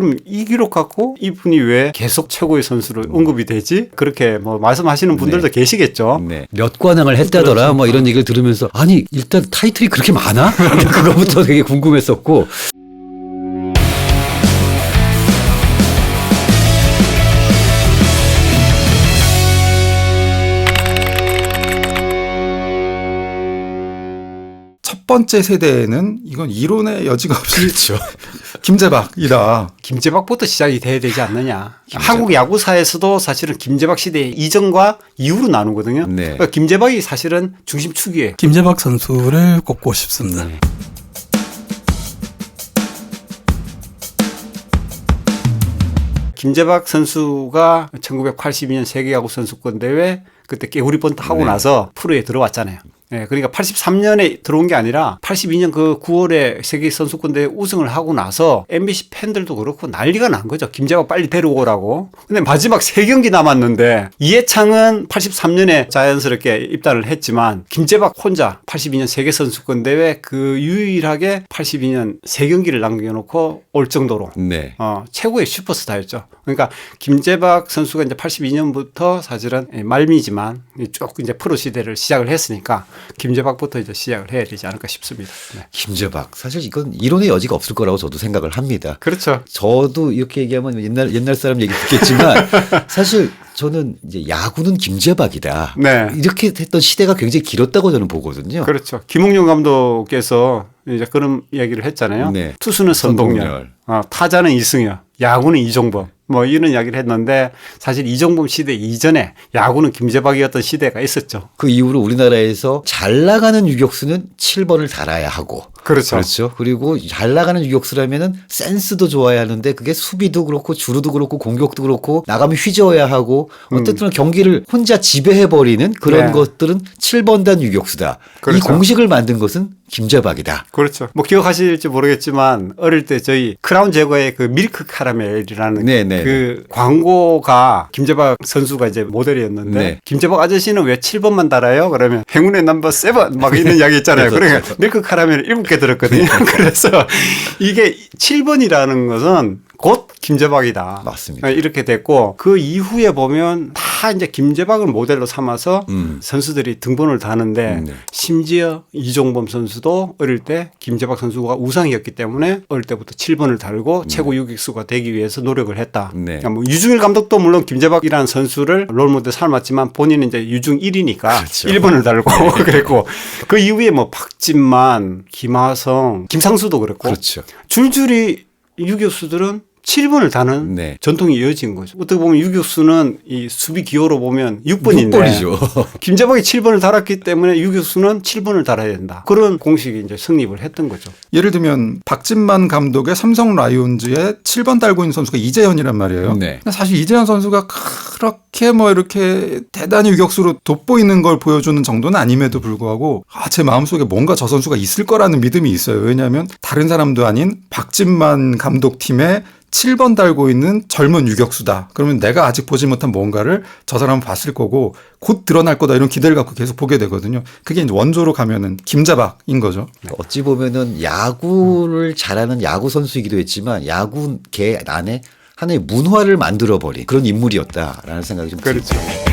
그럼 이 기록 갖고 이분이 왜 계속 최고의 선수로 언급이 되지? 그렇게 뭐 말씀하시는 분들도 네. 계시겠죠. 네. 몇 관왕을 했다더라 그렇죠. 뭐 이런 얘기를 들으면서 아니 일단 타이틀이 그렇게 많아? 그거부터 되게 궁금했었고 첫 번째 세대에는 이건 이론의 여지가 없이 그렇죠. 김재박이다. 김재박부터 시작이 돼야 되지 않느냐. 김재박. 한국 야구사에서도 사실은 김재박 시대 이전과 이후로 나누거든요. 네. 그러니까 김재박이 사실은 중심축이에요. 김재박 선수를 꼽고 싶습니다. 김재박 선수가 1982년 세계야구 선수권 대회 그때 깨구리 번트 하고 네. 나서 프로에 들어왔잖아요. 네, 그러니까 83년에 들어온 게 아니라 82년 그 9월에 세계 선수권 대회 우승을 하고 나서 MBC 팬들도 그렇고 난리가 난 거죠. 김재박 빨리 데려오라고. 근데 마지막 3경기 남았는데 이해창은 83년에 자연스럽게 입단을 했지만 김재박 혼자 82년 세계 선수권 대회 그 유일하게 82년 3경기를 남겨놓고 올 정도로 네. 최고의 슈퍼스타였죠. 그러니까 김재박 선수가 이제 82년부터 사실은 말미지만 쭉 이제 프로 시대를 시작을 했으니까 김재박부터 이제 시작을 해야 되지 않을까 싶습니다. 네. 김재박 사실 이건 이론의 여지가 없을 거라고 저도 생각을 합니다. 그렇죠. 저도 이렇게 얘기하면 옛날 사람 얘기 듣겠지만 사실 저는 이제 야구는 김재박이다. 네. 이렇게 했던 시대가 굉장히 길었다고 저는 보거든요. 그렇죠. 김홍룡 감독께서 이제 그런 이야기를 했잖아요. 네. 투수는 선동열, 타자는 이승엽, 야구는 이종범. 뭐 이런 이야기를 했는데 사실 이종범 시대 이전에 야구는 김재박이었던 시대가 있었죠. 그 이후로 우리나라에서 잘 나가는 유격수는 7번을 달아야 하고 그렇죠. 그렇죠. 그리고 잘 나가는 유격수라면은 센스도 좋아야 하는데 그게 수비도 그렇고 주루도 그렇고 공격도 그렇고 나가면 휘저어야 하고 어쨌든 경기를 혼자 지배해버리는 그런 네. 것들은 7번 단 유격수다. 그렇죠. 이 공식을 만든 것은 김재박이다. 그렇죠. 뭐 기억하실지 모르겠지만 어릴 때 저희 크라운 제거의 그 밀크 카라멜이라는 네네. 그 광고가 김재박 선수가 이제 모델이었는데 네. 김재박 아저씨는 왜 7번만 달아요? 그러면 행운의 넘버 7 막 이런 이야기 있잖아요. 그러니까 밀크 카라멜을 7개 들었거든요. 그래서 이게 7번이라는 것은 곧 김재박이다. 맞습니다. 이렇게 됐고 그 이후에 보면 다 이제 김재박을 모델로 삼아서 선수들이 등번호를 다는데 네. 심지어 이종범 선수도 어릴 때 김재박 선수가 우상이었기 때문에 어릴 때부터 7번을 달고 최고 유격수가 되기 위해서 노력을 했다. 네. 그러니까 뭐 유중일 감독도 물론 김재박이라는 선수를 롤모델 삼았지만 본인은 이제 유중 1이니까 그렇죠. 1번을 달고 그랬고 그 이후에 뭐 박진만, 김하성, 김상수도 그랬고 그렇죠. 줄줄이 유격수들은 7번을 다는 네. 전통이 이어진 거죠. 어떻게 보면 유격수는 이 수비 기호로 보면 6번인데 6번이죠. 김재박이 7번을 달았기 때문에 유격수는 7번을 달아야 된다. 그런 공식이 이제 성립을 했던 거죠. 예를 들면 박진만 감독의 삼성 라이온즈에 7번 달고 있는 선수가 이재현이란 말이에요. 네. 근데 사실 이재현 선수가 그렇게 뭐 이렇게 대단히 유격수로 돋보이는 걸 보여주는 정도는 아님에도 불구하고 제 마음속에 뭔가 저 선수가 있을 거라는 믿음이 있어요. 왜냐하면 다른 사람도 아닌 박진만 감독팀의 7번 달고 있는 젊은 유격수다. 그러면 내가 아직 보지 못한 뭔가를 저 사람은 봤을 거고 곧 드러날 거다 이런 기대를 갖고 계속 보게 되거든요. 그게 이제 원조로 가면은 김재박인 거죠. 어찌 보면은 야구를 잘하는 야구 선수이기도 했지만 야구계 안에 하나의 문화를 만들어버린 그런 인물이었다라는 생각이 좀 그렇죠. 듭니다.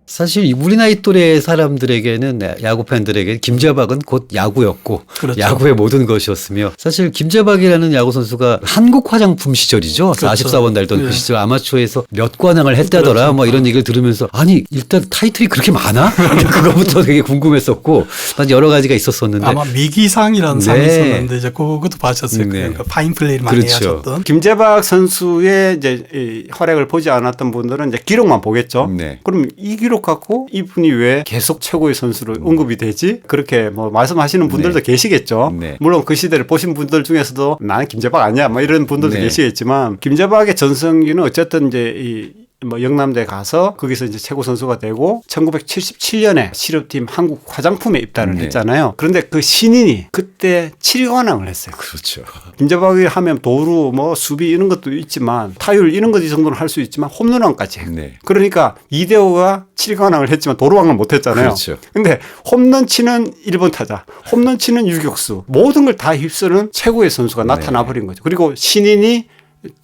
사실 우리 나이 또래 사람들에게는 야구 팬들에게 김재박은 곧 야구였고 그렇죠. 야구의 모든 것이었으며 사실 김재박이라는 야구 선수가 한국 화장품 시절이죠. 그렇죠. 44번 달던 네. 그 시절 아마추어에서 몇 관왕을 했다더라 그렇죠. 뭐 이런 얘기를 들으면서 아니 일단 타이틀이 그렇게 많아? 그거부터 되게 궁금했었고 여러 가지가 있었었는데 아마 미기상이라는 네. 상이 있었는데 이제 그것도 봐셨을 거예요. 네. 그러니까 파인 플레이를 많이 그렇죠. 하셨던. 김재박 선수의 이제 이 활약을 보지 않았던 분들은 이제 기록만 보겠죠. 네. 그럼 이 기록 갖고 이분이 왜 계속 최고의 선수로 언급이 되지? 그렇게 뭐 말씀하시는 분들도 네. 계시겠죠. 네. 물론 그 시대를 보신 분들 중에서도 나는 김재박 아니야, 뭐 이런 분들도 네. 계시겠지만 김재박의 전성기는 어쨌든 이제 뭐 영남대 가서 거기서 이제 최고 선수가 되고 1977년에 실업팀 한국 화장품에 입단을 네. 했잖아요. 그런데 그 신인이 그 그때 7관왕을 했어요. 그렇죠. 김재박이 하면 도루 뭐 수비 이런 것도 있지만 타율 이런 것 정도는 할 수 있지만 홈런왕까지 했고 네. 그러니까 이대호가 7관왕을 했지만 도루왕을 못 했잖아요. 그렇죠. 근데 홈런 치는 1번 타자, 홈런 치는 유격수 모든 걸 다 휩쓰는 최고의 선수가 나타나 버린 거죠. 그리고 신인이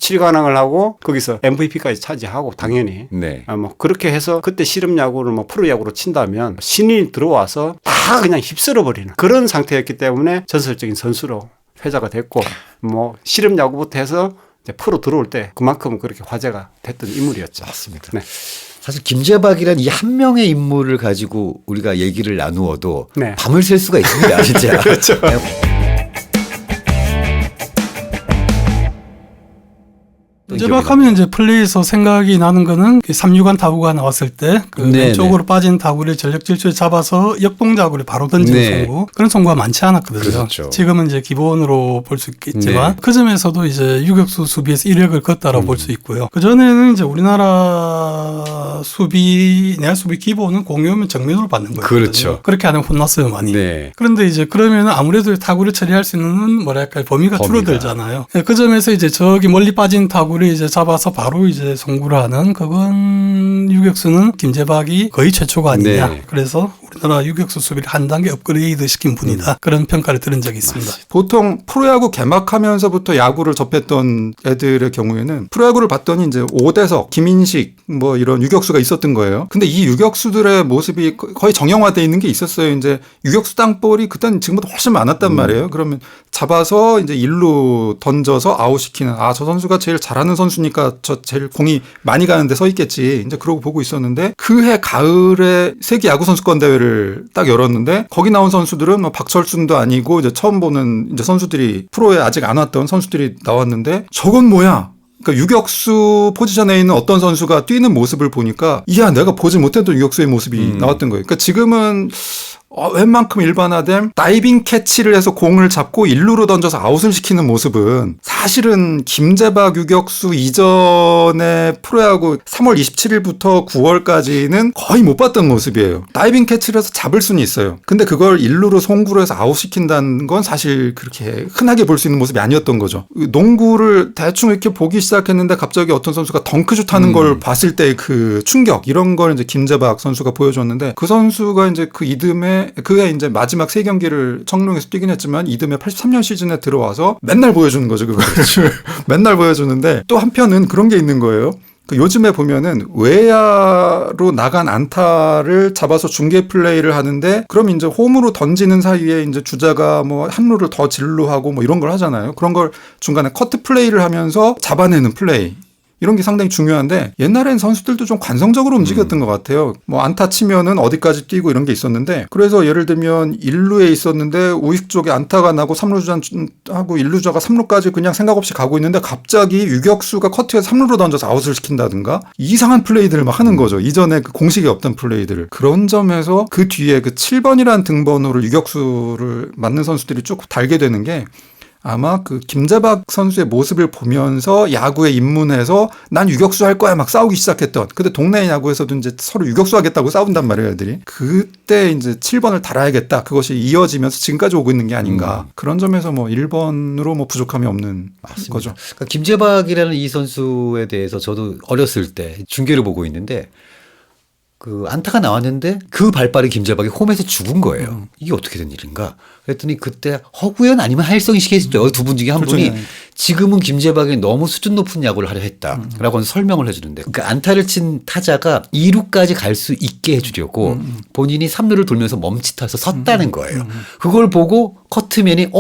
7관왕을 하고 거기서 MVP까지 차지하고 당연히 네. 뭐 그렇게 해서 그때 실업야구를 뭐 프로야구로 친다면 신인이 들어와서 다 그냥 휩쓸어 버리는 그런 상태였기 때문에 전설적인 선수로 회자가 됐고 뭐 실업야구부터 해서 이제 프로 들어올 때 그만큼 그렇게 화제가 됐던 인물이었죠. 맞습니다. 네. 사실 김재박이란 이 한 명의 인물을 가지고 우리가 얘기를 나누어도 네. 밤을 새 수가 있습니다. 진짜. 그렇죠. 김재박하면 이제 플레이에서 생각이 나는 거는 3루간 타구가 나왔을 때 그 네, 왼쪽으로 빠진 타구를 전력 질주에 잡아서 역동작으로 바로 던지는 네. 송구 그런 송구가 많지 않았거든요. 그렇죠. 지금은 이제 기본으로 볼 수 있겠지만 네. 그 점에서도 이제 유격수 수비에서 이력을 걷다라고 볼 수 있고요. 그 전에는 이제 우리나라 수비 내야 수비 기본은 공이오면 정면으로 받는 거예요. 그렇죠. 그렇게 하면 혼났어요 많이. 네. 그런데 이제 그러면 아무래도 타구를 처리할 수 있는 뭐랄까 범위가 줄어들잖아요. 그 점에서 이제 저기 멀리 빠진 타구를 이제 잡아서 바로 이제 송구를 하는 그건 유격수는 김재박이 거의 최초가 아니냐. 네. 그래서 우리나라 유격수 수비를 한 단계 업그레이드 시킨 분이다. 그런 평가를 들은 적이 있습니다. 보통 프로야구 개막하면서부터 야구를 접했던 애들의 경우에는 프로야구를 봤더니 이제 오대석, 김인식 뭐 이런 유격수가 있었던 거예요. 근데 이 유격수들의 모습이 거의 정형화되어 있는 게 있었어요. 이제 유격수 땅볼이 그때는 지금보다 훨씬 많았단 말이에요. 그러면 잡아서 이제 일루 던져서 아웃시키는 저 선수가 제일 잘하는 선수니까 저 제일 공이 많이 가는데 서 있겠지. 이제 그러고 보고 있었는데 그해 가을에 세계 야구 선수권 대회를 딱 열었는데 거기 나온 선수들은 뭐 박철순도 아니고 이제 처음 보는 이제 선수들이 프로에 아직 안 왔던 선수들이 나왔는데 저건 뭐야? 그러니까 유격수 포지션에 있는 어떤 선수가 뛰는 모습을 보니까 이야 내가 보지 못했던 유격수의 모습이 나왔던 거예요. 그러니까 지금은 웬만큼 일반화된 다이빙 캐치를 해서 공을 잡고 일루로 던져서 아웃을 시키는 모습은 사실은 김재박 유격수 이전의 프로야구 3월 27일부터 9월까지는 거의 못 봤던 모습이에요. 다이빙 캐치를 해서 잡을 수는 있어요. 근데 그걸 일루로 송구로 해서 아웃시킨다는 건 사실 그렇게 흔하게 볼 수 있는 모습이 아니었던 거죠. 농구를 대충 이렇게 보기 시작했는데 갑자기 어떤 선수가 덩크슛 하는 걸 봤을 때 그 충격 이런 걸 이제 김재박 선수가 보여줬는데 그 선수가 이제 그 이듬해 그해 이제 마지막 3경기를 청룡에서 뛰긴 했지만 이듬해 83년 시즌에 들어와서 맨날 보여주는 거죠. 그거. 맨날 보여주는데 또 한편은 그런 게 있는 거예요. 그 요즘에 보면은 외야로 나간 안타를 잡아서 중계 플레이를 하는데 그럼 이제 홈으로 던지는 사이에 이제 주자가 뭐 한 루를 더 진루하고 뭐 이런 걸 하잖아요. 그런 걸 중간에 커트 플레이를 하면서 잡아내는 플레이. 이런 게 상당히 중요한데 옛날엔 선수들도 좀 관성적으로 움직였던 것 같아요. 뭐 안타 치면은 어디까지 뛰고 이런 게 있었는데 그래서 예를 들면 1루에 있었는데 우익 쪽에 안타가 나고 3루 주자하고 1루 주자가 3루까지 그냥 생각 없이 가고 있는데 갑자기 유격수가 커트해서 3루로 던져서 아웃을 시킨다든가 이상한 플레이들을 막 하는 거죠. 이전에 그 공식이 없던 플레이들을. 그런 점에서 그 뒤에 그 7번이라는 등번호를 유격수를 맞는 선수들이 쭉 달게 되는 게 아마 그 김재박 선수의 모습을 보면서 야구에 입문해서 난 유격수 할 거야 막 싸우기 시작했던. 근데 동네 야구에서도 이제 서로 유격수 하겠다고 싸운단 말이에요, 애들이. 그때 이제 7번을 달아야겠다. 그것이 이어지면서 지금까지 오고 있는 게 아닌가. 그런 점에서 뭐 1번으로 뭐 부족함이 없는 맞습니다. 거죠. 그러니까 김재박이라는 이 선수에 대해서 저도 어렸을 때 중계를 보고 있는데 그 안타가 나왔는데 그 발발이 김재박이 홈에서 죽은 거예요. 이게 어떻게 된 일인가? 그랬더니 그때 허구현 아니면 하일성이 시켰죠. 두 분 중에 한 그렇죠. 분이 지금은 김재박이 너무 수준 높은 야구를 하려 했다라고 설명을 해주는데 그러니까 안타를 친 타자가 2루까지 갈 수 있게 해주려고 본인이 3루를 돌면서 멈칫해서 섰다는 거예요. 그걸 보고 커트맨이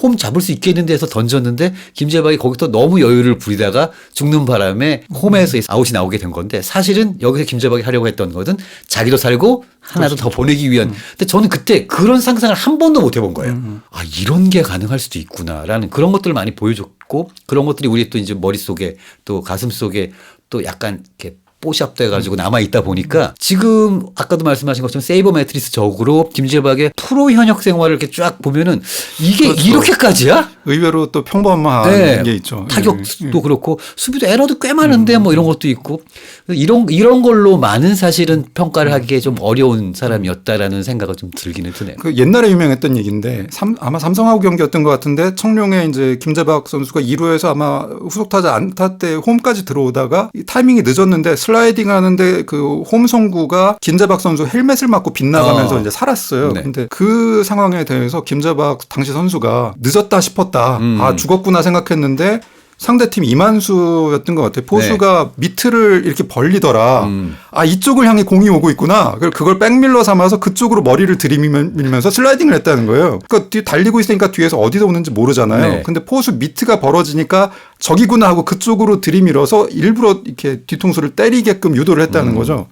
홈 잡을 수 있겠는데 해서 던졌는데 김재박이 거기서 너무 여유를 부리다가 죽는 바람에 홈에서 아웃이 나오게 된 건데 사실은 여기서 김재박이 하려고 했던 것은 자기도 살고 하나도 더 보내기 위한. 근데 저는 그때 그런 상상을 한 번도 못 해본 거예요. 이런 게 가능할 수도 있구나라는 그런 것들을 많이 보여줬고 그런 것들이 우리 또 이제 머릿속에 또 가슴속에 또 약간 이렇게 뽀샵 돼가지고 남아있다 보니까 지금 아까도 말씀하신 것처럼 세이버 매트리스적으로 김재박의 프로 현역 생활을 이렇게 쫙 보면은 이게 그렇죠. 이렇게까지야? 의외로 또 평범한 네. 게 있죠. 타격도 그렇고 수비도 에러도 꽤 많은데 뭐 이런 것도 있고 이런 걸로 많은 사실은 평가를 하기에 좀 어려운 사람이었다라는 생각을 좀 들기는 드네요. 그 옛날에 유명했던 얘기인데 아마 삼성하고 경기였던 것 같은데 청룡에 이제 김재박 선수가 2루에서 아마 후속타자 안타 때 홈까지 들어오다가 이 타이밍이 늦었는데 슬라이딩 하는데 그 홈 송구가 김재박 선수 헬멧을 맞고 빗나가면서 이제 살았어요. 네. 근데 그 상황에 대해서 김재박 당시 선수가 늦었다 싶었다. 아 죽었구나 생각했는데 상대팀 이만수였던 것 같아요. 포수가 미트를 이렇게 벌리더라. 아 이쪽을 향해 공이 오고 있구나. 그걸 백밀러 삼아서 그쪽으로 머리를 들이밀면서 슬라이딩을 했다는 거예요. 그러니까 달리고 있으니까 뒤에서 어디서 오는지 모르잖아요. 네. 근데 포수 미트가 벌어지니까 저기구나 하고 그쪽으로 들이밀어서 일부러 이렇게 뒤통수를 때리게끔 유도를 했다는 거죠.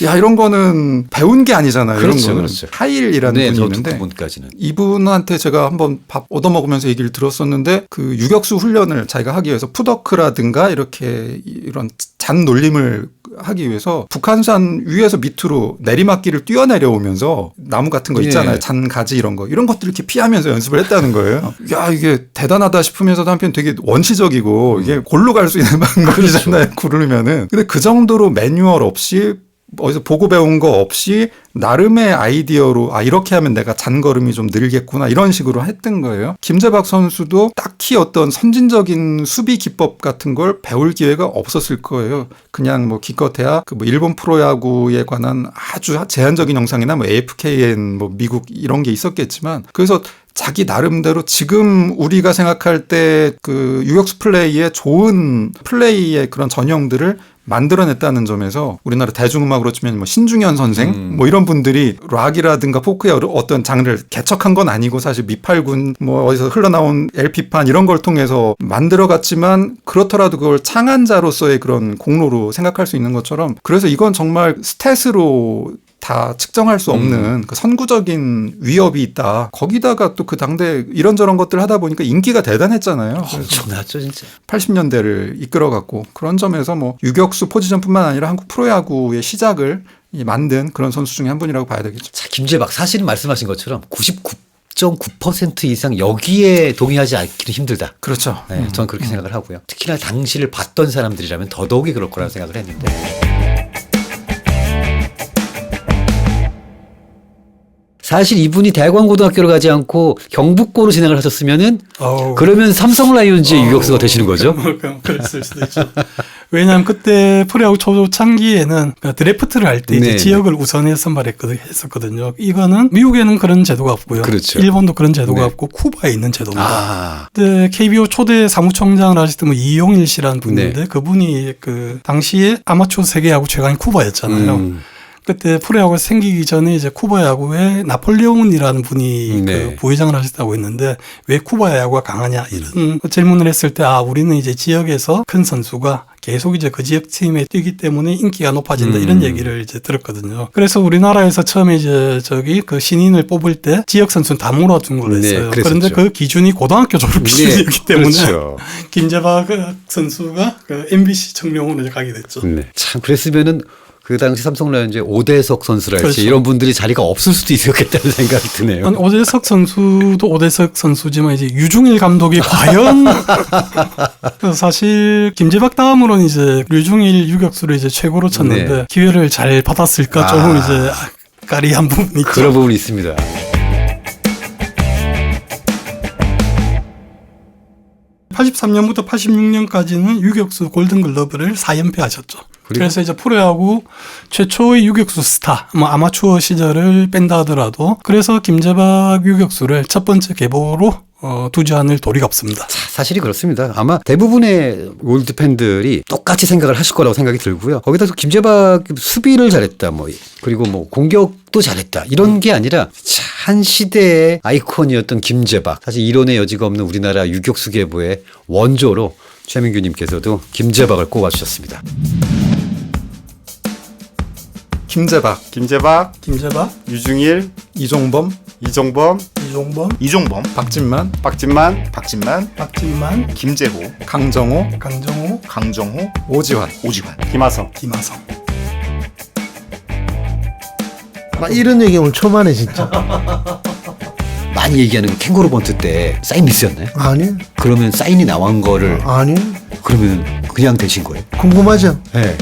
야 이런 거는 배운 게 아니잖아요. 그렇죠, 이런 거는 그렇죠. 하일이라는 네, 분이 저도 있는데 그분까지는. 이분한테 제가 한번 밥 얻어먹으면서 얘기를 들었었는데 그 유격수 훈련을 자기가 하기 위해서 푸더크라든가 이렇게 이런 잔 놀림을 하기 위해서 북한산 위에서 밑으로 내리막길을 뛰어내려오면서 나무 같은 거 있잖아요. 예. 잔 가지 이런 거 이런 것들 이렇게 피하면서 연습을 했다는 거예요. 야 이게 대단하다 싶으면서도 한편 되게 원시적이고 이게 골로 갈 수 있는 방법이잖아요. 구르면은. 근데 그 정도로 매뉴얼 없이 어디서 보고 배운 거 없이 나름의 아이디어로 아 이렇게 하면 내가 잔걸음이 좀 늘겠구나 이런 식으로 했던 거예요. 김재박 선수도 딱히 어떤 선진적인 수비 기법 같은 걸 배울 기회가 없었을 거예요. 그냥 뭐 기껏해야 그 뭐 일본 프로야구에 관한 아주 제한적인 영상이나 뭐 AFKN 뭐 미국 이런 게 있었겠지만 그래서 자기 나름대로 지금 우리가 생각할 때 그 유격수 플레이의 좋은 플레이의 그런 전형들을 만들어냈다는 점에서 우리나라 대중음악으로 치면 뭐 신중현 선생 뭐 이런 분들이 락이라든가 포크의 어떤 장르를 개척한 건 아니고 사실 미팔군 뭐 어디서 흘러나온 LP판 이런 걸 통해서 만들어갔지만 그렇더라도 그걸 창안자로서의 그런 공로로 생각할 수 있는 것처럼 그래서 이건 정말 스탯으로 다 측정할 수 없는 그 선구적인 위협이 있다. 거기다가 또 그 당대 이런저런 것들 하다 보니까 인기가 대단했잖아요. 엄청났죠 진짜. 80년대를 이끌어갔고 그런 점에서 뭐 유격수 포지션뿐만 아니라 한국 프로야구의 시작을 만든 그런 선수 중에 한 분이라고 봐야 되겠죠. 자, 김재박 사실은 말씀하신 것처럼 99.9% 이상 여기에 동의하지 않기는 힘들다. 그렇죠. 네, 저는 그렇게 생각을 하고요. 특히나 당시를 봤던 사람들이라면 더더욱이 그럴 거라고 생각을 했는데 사실 이분이 대광고등학교를 가지 않고 경북고로 진학을 하셨으면은 그러면 삼성 라이온즈의 유격수가 되시는 거죠? 그랬을 수도 있죠. 왜냐하면 그때 프로야구 초창기에는 드래프트를 할 때 네. 지역을 우선해서 선발했었거든요. 이거는 미국에는 그런 제도가 없고요. 그렇죠. 일본도 그런 제도가 네. 없고 쿠바에 있는 제도입니다. 아, 그때 KBO 초대 사무총장을 하실 때 이용일 씨라는 분인데 네. 그분이 그 당시에 아마추어 세계야구 최강이 쿠바였잖아요. 그때 프로야구가 생기기 전에 이제 쿠바 야구에 나폴레옹이라는 분이 네. 그 부회장을 하셨다고 했는데 왜 쿠바 야구가 강하냐 이런 질문을 했을 때 아 우리는 이제 지역에서 큰 선수가 계속 이제 그 지역 팀에 뛰기 때문에 인기가 높아진다 이런 얘기를 이제 들었거든요. 그래서 우리나라에서 처음에 이제 저기 그 신인을 뽑을 때 지역 선수는 다 몰아준 걸로 했어요. 네, 그런데 그 기준이 고등학교 졸업 기준이었기 때문에 그렇죠. 김재박 선수가 그 MBC 청룡으로 이제 가게 됐죠. 네. 참 그랬으면은 그 당시 삼성 라이온즈의 오대석 선수랄지 그렇죠. 이런 분들이 자리가 없을 수도 있었겠다는 생각이 드네요. 아니, 오대석 선수도 오대석 선수지만 이제 유중일 감독이 과연 그래서 사실 김재박 다음으로는 이제 류중일 유격수를 이제 최고로 쳤는데 네. 기회를 잘 받았을까 조금 이제 까리한 부분이 있죠. 그런 부분이 있습니다. (83년부터) (86년까지는) 유격수 골든글러브를 4연패 하셨죠. 그래서 이제 프로야구 최초의 유격수 스타, 뭐 아마추어 시절을 뺀다 하더라도 그래서 김재박 유격수를 첫 번째 계보로 두지 않을 도리가 없습니다. 사실이 그렇습니다. 아마 대부분의 골드 팬들이 똑같이 생각을 하실 거라고 생각이 들고요. 거기다 김재박 수비를 잘했다, 뭐 그리고 뭐 공격도 잘했다 이런 게 아니라 한 시대의 아이콘이었던 김재박. 사실 이론의 여지가 없는 우리나라 유격수 계보의 원조로 최민규님께서도 김재박을 꼽아주셨습니다. 김재박, 김재박, 유중일, 이종범, 이종범, 이종범, 박진만, 박진만, 김재호, 강정호, 강정호, 오지환. 김하성. 막 이런 얘기 오늘 처음 하네 진짜. 많이 얘기하는 캥거루 번트 때 사인 미스였나요? 아니 그러면 사인이 나온 거를 아니 그러면 그냥 되신 거예요? 궁금하죠. 네.